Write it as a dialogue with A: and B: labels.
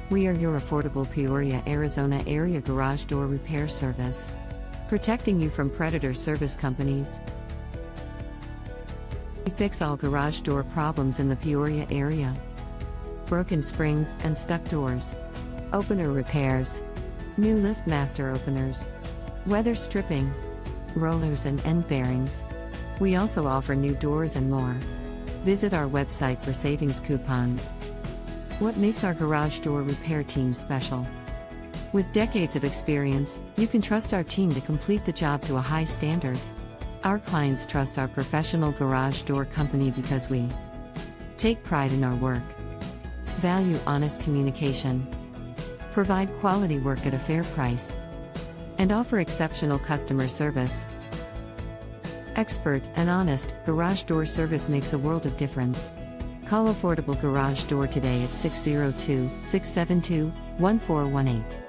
A: We are your affordable Peoria, Arizona area garage door repair service, protecting you from predator service companies. We fix all garage door problems in the Peoria area. Broken springs and stuck doors, opener repairs, new lift master openers, weather stripping, rollers and end bearings. We also offer new doors and more. Visit our website for savings coupons. What makes our garage door repair team special? With decades of experience, you can trust our team to complete the job to a high standard. Our clients trust our professional garage door company because we take pride in our work, value honest communication, provide quality work at a fair price, and offer exceptional customer service. Expert and honest garage door service makes a world of difference. Call Affordable Garage Door today at 602-672-1418.